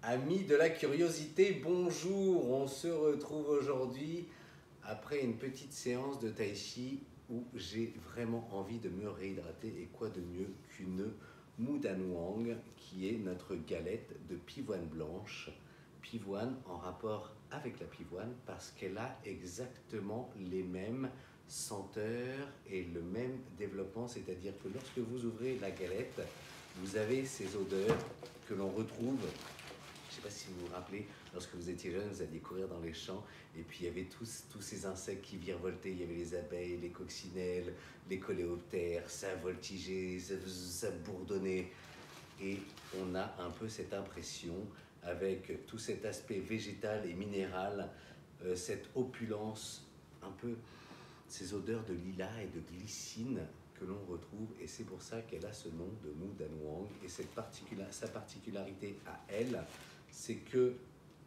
Amis de la curiosité, bonjour. On se retrouve aujourd'hui après une petite séance de tai chi où j'ai vraiment envie de me réhydrater. Et quoi de mieux qu'une Mu Dan Wang qui est notre galette de pivoine blanche. Pivoine en rapport avec la pivoine parce qu'elle a exactement les mêmes senteurs et le même développement. C'est-à-dire que lorsque vous ouvrez la galette, vous avez ces odeurs que l'on retrouve. Je ne sais pas si vous vous rappelez, lorsque vous étiez jeune, vous alliez courir dans les champs et puis il y avait tous ces insectes qui virevoltaient. Il y avait les abeilles, les coccinelles, les coléoptères, ça voltigeait, ça bourdonnait. Et on a un peu cette impression, avec tout cet aspect végétal et minéral, cette opulence, un peu ces odeurs de lilas et de glycine que l'on retrouve, et c'est pour ça qu'elle a ce nom de Mu Dan Wang. Et sa particularité à elle, c'est que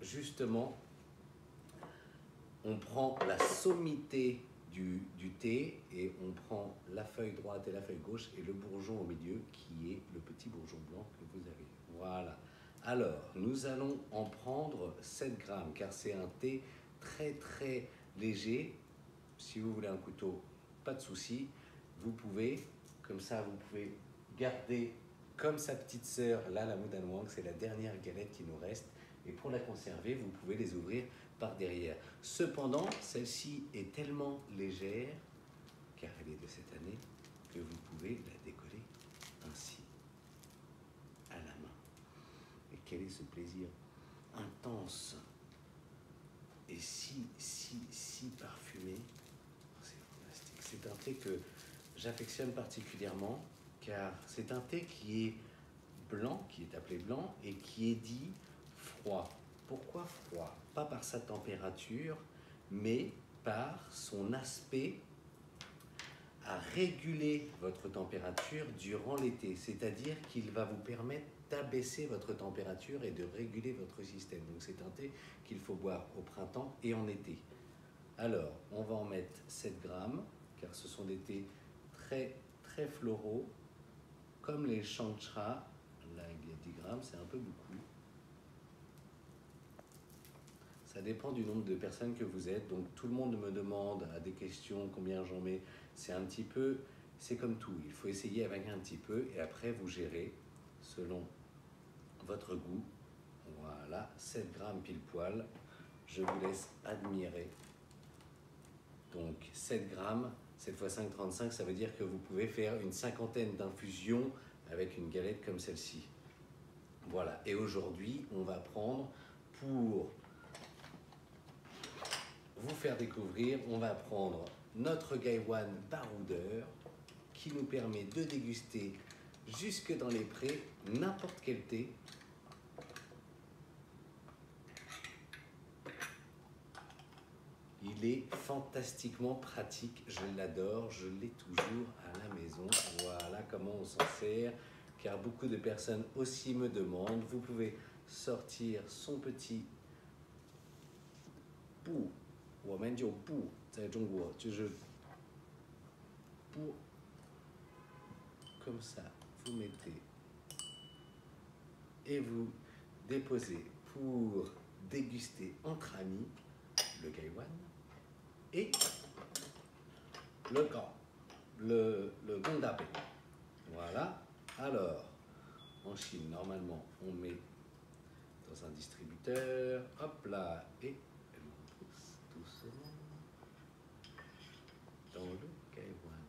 justement, on prend la sommité du thé et on prend la feuille droite et la feuille gauche et le bourgeon au milieu qui est le petit bourgeon blanc que vous avez. Voilà. Alors, nous allons en prendre 7 grammes car c'est un thé très très léger. Si vous voulez un couteau, pas de souci. Vous pouvez, comme ça, vous pouvez garder comme sa petite sœur, là, la Mu Dan Wang, c'est la dernière galette qui nous reste. Et pour la conserver, vous pouvez les ouvrir par derrière. Cependant, celle-ci est tellement légère, car elle est de cette année, que vous pouvez la décoller ainsi, à la main. Et quel est ce plaisir intense et si parfumé. C'est fantastique. C'est un thé que j'affectionne particulièrement, car c'est un thé qui est blanc, qui est appelé blanc, et qui est dit froid. Pourquoi froid? Pas par sa température, mais par son aspect à réguler votre température durant l'été. C'est-à-dire qu'il va vous permettre d'abaisser votre température et de réguler votre système. Donc c'est un thé qu'il faut boire au printemps et en été. Alors, on va en mettre 7 grammes, car ce sont des thés très, très floraux, comme les Shangcha. Là, il y a 10 grammes, c'est un peu beaucoup. Ça dépend du nombre de personnes que vous êtes. Donc, tout le monde me demande à des questions combien j'en mets. C'est un petit peu, c'est comme tout. Il faut essayer avec un petit peu et après, vous gérez selon votre goût. Voilà, 7 grammes pile poil. Je vous laisse admirer. Donc 7 grammes, 7 x 5, 35, ça veut dire que vous pouvez faire une cinquantaine d'infusions avec une galette comme celle-ci. Voilà, et aujourd'hui, on va prendre, pour vous faire découvrir, on va prendre notre Gaiwan baroudeur qui nous permet de déguster jusque dans les prés n'importe quel thé. Il est fantastiquement pratique, je l'adore, je l'ai toujours à la maison. Voilà comment on s'en sert, car beaucoup de personnes aussi me demandent. Vous pouvez sortir son petit pou, 我们就布，在中国就是布， comme ça, vous mettez et vous déposez pour déguster entre amis le Gaiwan et le Gand, le Gandapé. Voilà. Alors, en Chine, normalement, on met dans un distributeur, hop là, et on pousse doucement dans le Gaiwan.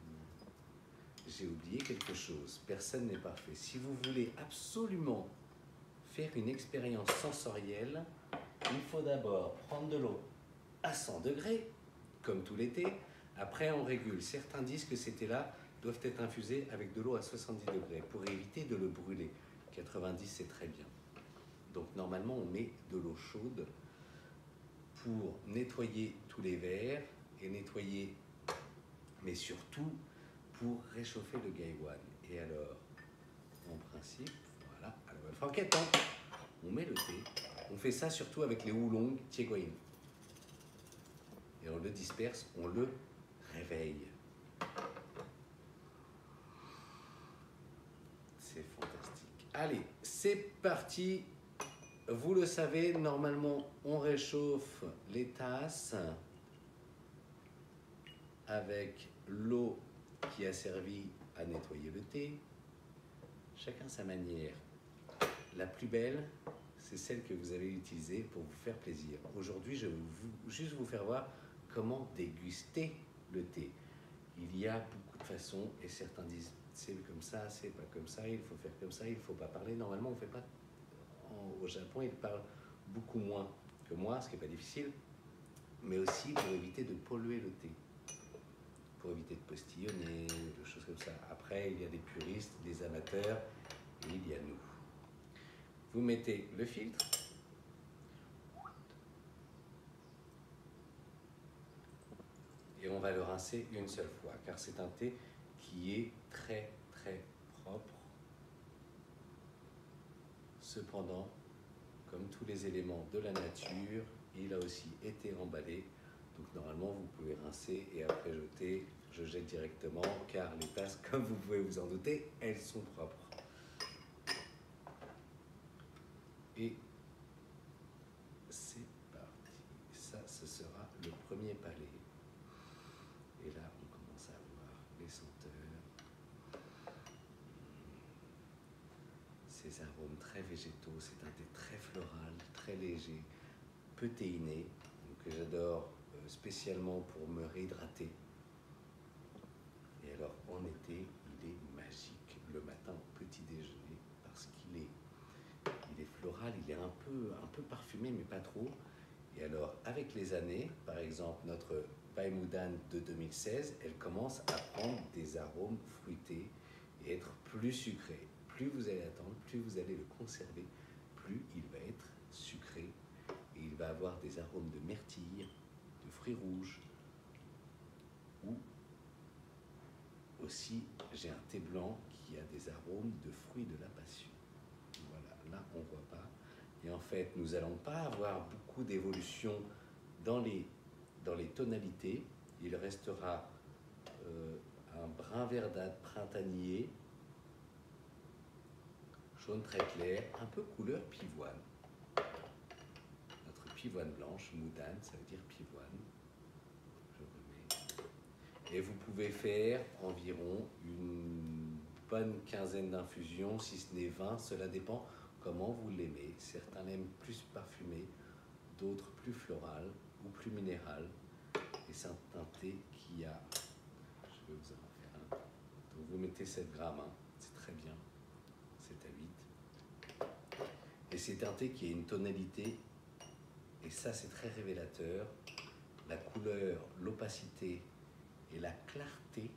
J'ai oublié quelque chose, personne n'est parfait. Si vous voulez absolument faire une expérience sensorielle, il faut d'abord prendre de l'eau à 100 degrés, comme tout l'été. Après, on régule. Certains disent que ces thés-là doivent être infusés avec de l'eau à 70 degrés pour éviter de le brûler. 90, c'est très bien. Donc, normalement, on met de l'eau chaude pour nettoyer tous les verres et nettoyer, mais surtout pour réchauffer le Gaiwan. Et alors, en principe, voilà, à la bonne franquette, hein, on met le thé. On fait ça surtout avec les oolong Tieguayin. Et on le disperse, on le réveille. C'est fantastique. Allez, C'est parti. Vous le savez, normalement, on réchauffe les tasses avec l'eau qui a servi à nettoyer le thé. Chacun sa manière. La plus belle, c'est celle que vous allez utiliser pour vous faire plaisir. Aujourd'hui, je vais juste vous faire voir comment déguster le thé. Il y a beaucoup de façons et certains disent c'est comme ça, c'est pas comme ça, il faut faire comme ça, il faut pas parler. Normalement, on fait pas. Au Japon, ils parlent beaucoup moins que moi, ce qui n'est pas difficile, mais aussi pour éviter de polluer le thé, pour éviter de postillonner, des choses comme ça. Après, il y a des puristes, des amateurs, et il y a nous. Vous mettez le filtre. Et on va le rincer une seule fois, car c'est un thé qui est très très propre. Cependant, comme tous les éléments de la nature, il a aussi été emballé. Donc normalement, vous pouvez rincer et après jeter. Je jette directement, car les tasses, comme vous pouvez vous en douter, elles sont propres. Et c'est parti. Ça, ce sera le premier palais. Et là, on commence à voir les senteurs. Ces arômes très végétaux, c'est un thé très floral, très léger, peu théiné, que j'adore spécialement pour me réhydrater. Et alors, en été, il est magique le matin au petit déjeuner parce qu'il est floral, il est un peu parfumé, mais pas trop. Et alors, avec les années, par exemple, notre Baimoudan de 2016, elle commence à prendre des arômes fruités et être plus sucré. Plus vous allez attendre, plus vous allez le conserver, plus il va être sucré. Et il va avoir des arômes de myrtille, de fruits rouges, ou aussi, j'ai un thé blanc qui a des arômes de fruits de la passion. Voilà, là, on ne voit pas. Et en fait, nous n'allons pas avoir beaucoup d'évolution dans les tonalités. Il restera un brun verdâtre printanier, jaune très clair, un peu couleur pivoine. Notre pivoine blanche, Moudan, ça veut dire pivoine. Je remets. Et vous pouvez faire environ une bonne quinzaine d'infusions, si ce n'est 20, cela dépend comment vous l'aimez. Certains l'aiment plus parfumé, d'autres plus floral ou plus minéral. Et c'est un thé qui a, je vais vous en faire un. Donc vous mettez 7 grammes, hein, c'est très bien, 7 à 8. Et c'est un thé qui a une tonalité, et ça c'est très révélateur, la couleur, l'opacité et la clarté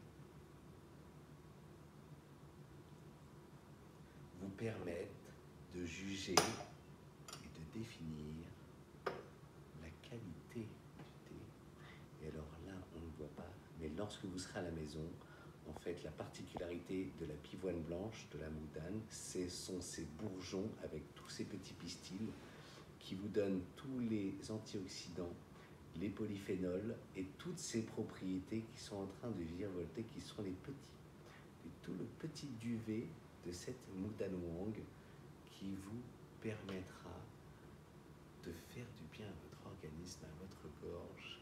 vous permettent de juger et de définir la qualité du thé. Et alors là, on ne voit pas, mais lorsque vous serez à la maison, en fait, la particularité de la pivoine blanche, de la Moudan, ce sont ces bourgeons avec tous ces petits pistils qui vous donnent tous les antioxydants, les polyphénols et toutes ces propriétés qui sont en train de virevolter, qui sont les petits. Et tout le petit duvet de cette Moudan Wang qui vous permettra de faire du bien à votre organisme, à votre gorge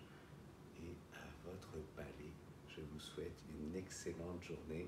et à votre palais. Je vous souhaite une excellente journée.